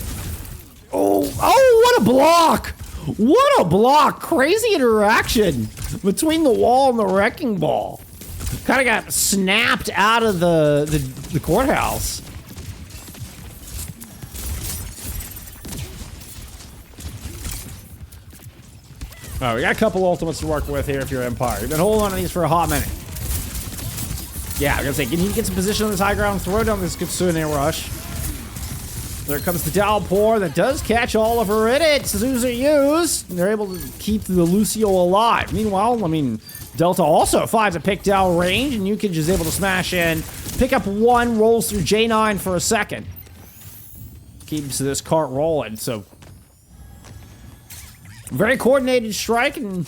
Oh, what a block! What a block! Crazy interaction between the wall and the wrecking ball. Kind of got snapped out of the courthouse. All right, we got a couple ultimates to work with here if you're Empire. You've been holding on to these for a hot minute. Yeah, I'm gonna say, can you get some position on this high ground? Throw down this Kitsune rush. There comes the downpour that does catch Oliver in it. Suzuki used. They're able to keep the Lucio alive. Meanwhile, I mean, Delta also finds a pick down range, and Yukich is able to smash in. Pick up one, rolls through J9 for a second. Keeps this cart rolling, so. Very coordinated strike, and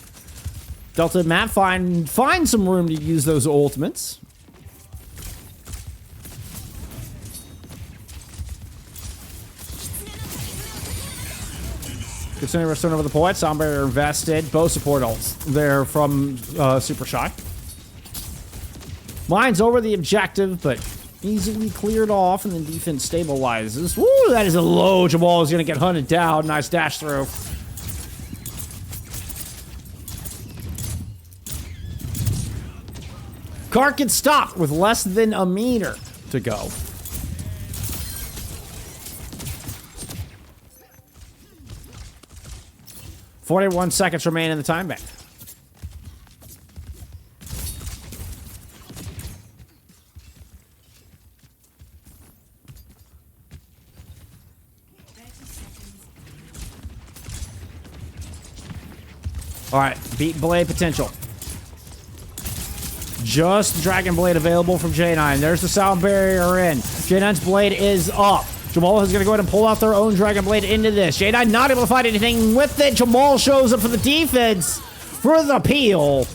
Delta and Matt find some room to use those ultimates. Kitsune return over the point. Sound barrier invested. Bow support ults there from Supershy. Mine's over the objective, but easily cleared off, and then defense stabilizes. Woo, that is a low. Jamal is going to get hunted down. Nice dash through. Cart gets stopped with less than a meter to go. "41 seconds remain in the time bank." All right, beat Blade potential. Just the Dragon Blade available from J9. There's the sound barrier in. J9's Blade is up. Jamal is going to go ahead and pull out their own Dragon Blade into this. J9 not able to find anything with it. Jamal shows up for the defense for the peel.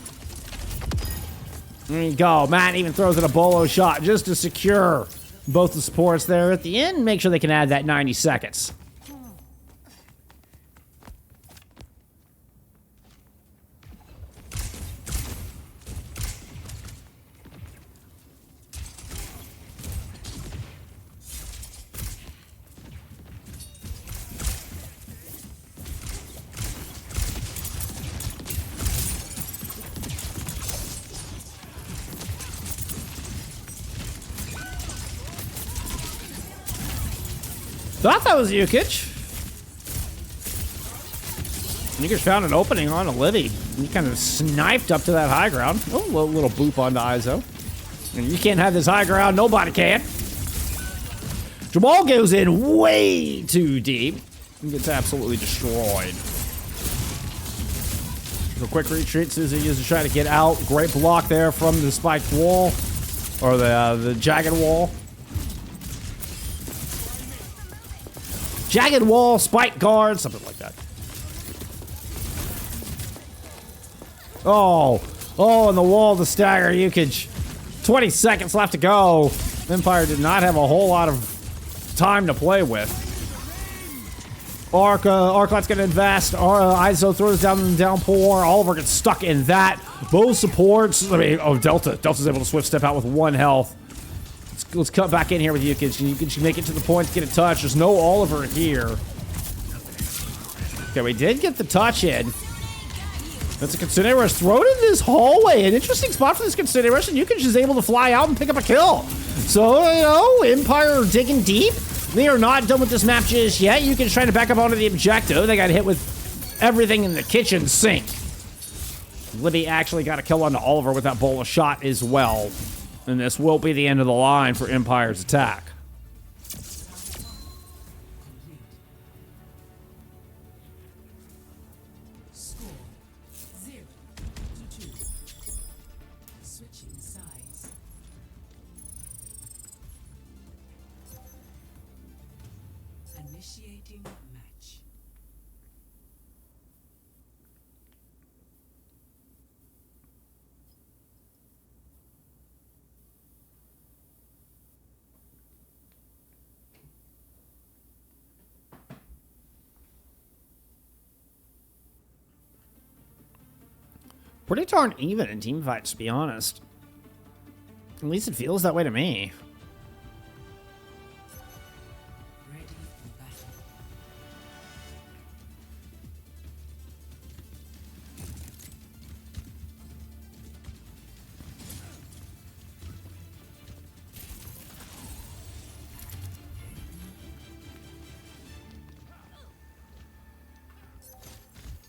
There you go. Matt even throws in a bolo shot just to secure both the supports there at the end. Make sure they can add that 90 seconds. Thought that was Yukich. Yukich found an opening on Olivia. He kind of sniped up to that high ground. Oh, a little boop onto Izo. And you can't have this high ground. Nobody can. Jamal goes in way too deep and gets absolutely destroyed. So quick retreat. Suzy uses to try to get out. Great block there from the spiked wall. Or the jagged wall. Jagged wall, spike guard, something like that. Oh, and the wall to stagger Yukich. 20 seconds left to go. Empire did not have a whole lot of time to play with. Arclight's gonna invest. Izo throws down the downpour. Oliver gets stuck in that. Both supports. Delta's able to swift step out with 1 health. Let's cut back in here with Yukich. Yukich make it to the point to get a touch. There's no Oliver here. Okay, we did get the touch in. That's a Kitsune Rush thrown in this hallway. An interesting spot for this Kitsune Rush, and Yukich is able to fly out and pick up a kill. So, Empire digging deep. They are not done with this map just yet. Yukich trying to back up onto the objective. They got hit with everything in the kitchen sink. Libby actually got a kill onto Oliver with that bowl of shot as well. And this will be the end of the line for Empire's attack. Initiating match. Pretty darn even in team fights, to be honest. At least it feels that way to me. Ready for battle.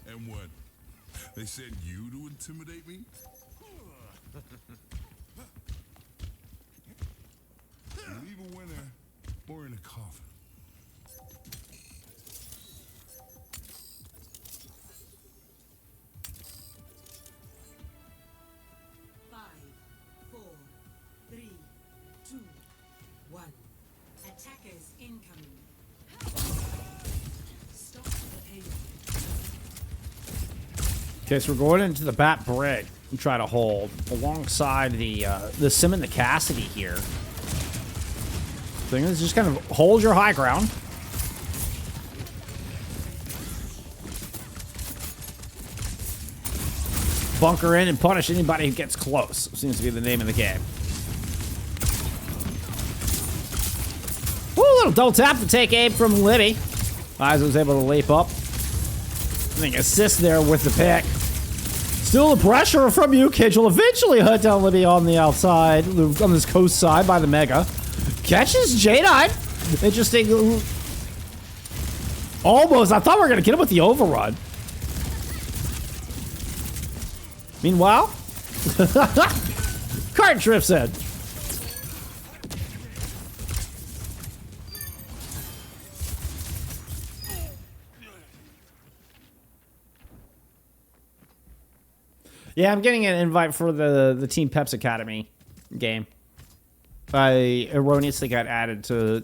And what? They sent you to intimidate me? Leave a winner or in a coffin. Five, four, three, two, one. Attackers incoming. Stop the payload. Okay, so we're going into the Bat Brig and try to hold alongside the Sim and the Cassidy here. Thing is just kind of hold your high ground. Bunker in and punish anybody who gets close. Seems to be the name of the game. Woo, little double tap to take aim from Libby. Eyes was able to leap up. I think assist there with the pick. Still the pressure from Ukage will eventually hunt down Libby on the outside, on this coast side by the Mega. Catches J9. Interesting. Almost. I thought we were going to get him with the overrun. Meanwhile, Cart drifts in. Yeah, I'm getting an invite for the Team Peps Academy game. I erroneously got added to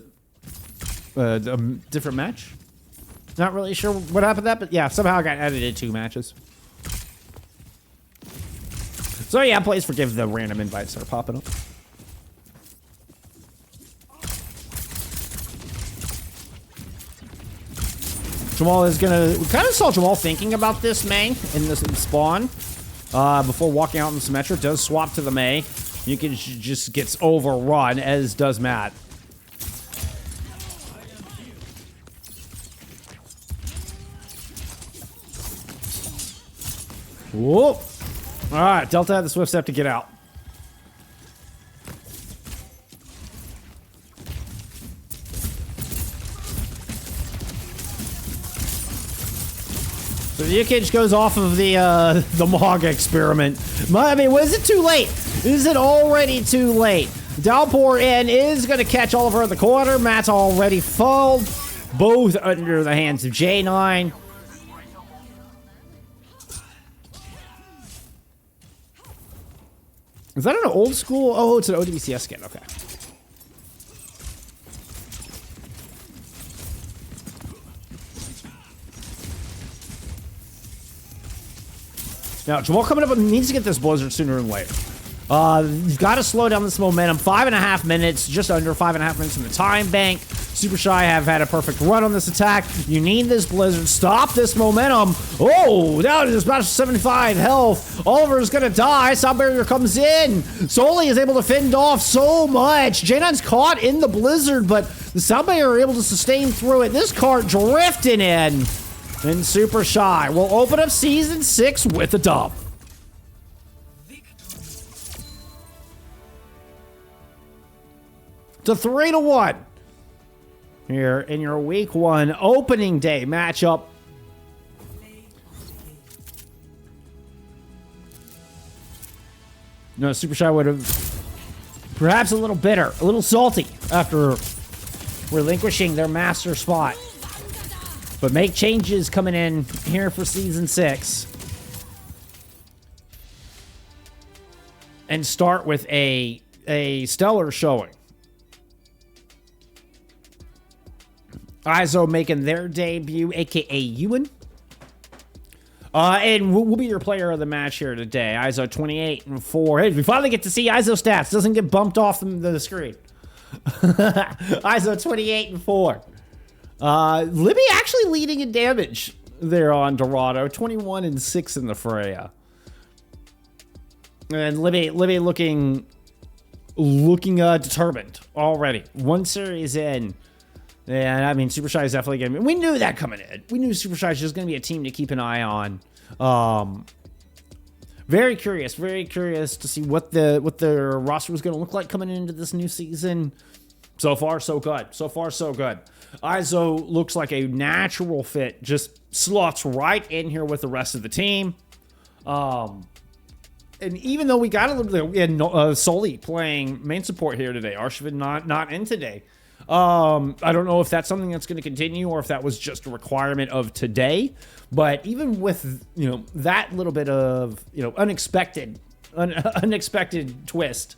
a different match. Not really sure what happened to that, but yeah, somehow I got added to 2 matches. So yeah, please forgive the random invites that are popping up. Jamal is gonna... We kind of saw Jamal thinking about this May in this spawn. Before walking out in Symmetra, does swap to the May. You can just gets overrun, as does Matt. Whoop! Alright, Delta had the swift step to get out. So the Ukage goes off of the Mog experiment. I mean, was it too late? Is it already too late? Downpour in is going to catch Oliver at the corner. Matt's already fouled. Both under the hands of J9. Is that an old school? Oh, it's an OWCS skin. Okay. Now, Jamal coming up needs to get this Blizzard sooner than later. You've got to slow down this momentum. 5.5 minutes, just under 5.5 minutes in the time bank. Supershy have had a perfect run on this attack. You need this Blizzard. Stop this momentum. Oh, down to about 75 health. Oliver's going to die. Sound Barrier comes in. Soli is able to fend off so much. J9's caught in the Blizzard, but the Sound Barrier are able to sustain through it. This cart drifting in. And Supershy will open up Season 6 with a dub. To 3-1 here in your Week 1 opening day matchup. No, Supershy would have perhaps a little bitter, a little salty after relinquishing their master spot. But make changes coming in here for Season 6. And start with a stellar showing. ISO making their debut, aka Ewan. And we'll be your player of the match here today. ISO 28-4. Hey, we finally get to see ISO stats. Doesn't get bumped off the screen. ISO 28-4. Libby actually leading in damage there on Dorado. 21-6 in the Freya. And Libby looking determined already. One series in. And I mean, Supershy is definitely going to be. We knew that coming in. We knew Supershy is just going to be a team to keep an eye on. Very curious to see what their roster was going to look like coming into this new season. So far, so good. ISO looks like a natural fit. Just slots right in here with the rest of the team. And even though we got a little bit, Soli playing main support here today. Arshvin not in today. I don't know if that's something that's going to continue or if that was just a requirement of today. But even with, that little bit of, unexpected twist,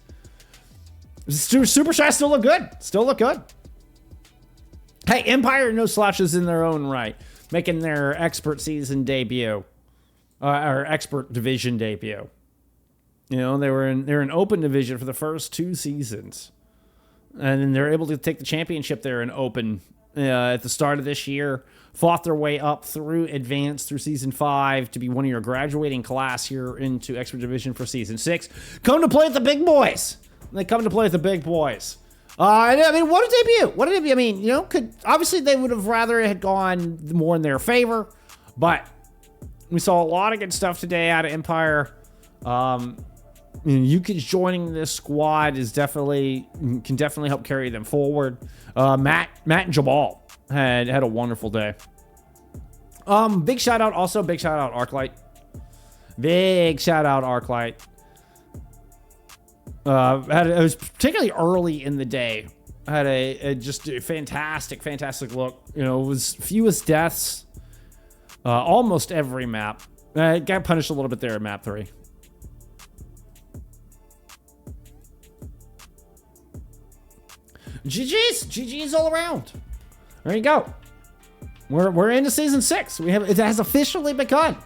Supershy still look good. Hey, Empire no slouches in their own right, making their expert season debut, or expert division debut. They're in open division for the first 2 seasons. And then they're able to take the championship there in open at the start of this year. Fought their way up through advanced through season 5 to be one of your graduating class here into expert division for season 6. Come to play with the big boys. I mean, what a debut. I mean, obviously they would have rather it had gone more in their favor, but we saw a lot of good stuff today out of Empire. Yukich joining this squad can definitely help carry them forward. Matt and Jamal had a wonderful day. Big shout out Arclight. It was particularly early in the day. Had a just a fantastic look. It was fewest deaths almost every map. Got punished a little bit there at map 3. GG's all around. There you go. We're into season 6. It has officially begun.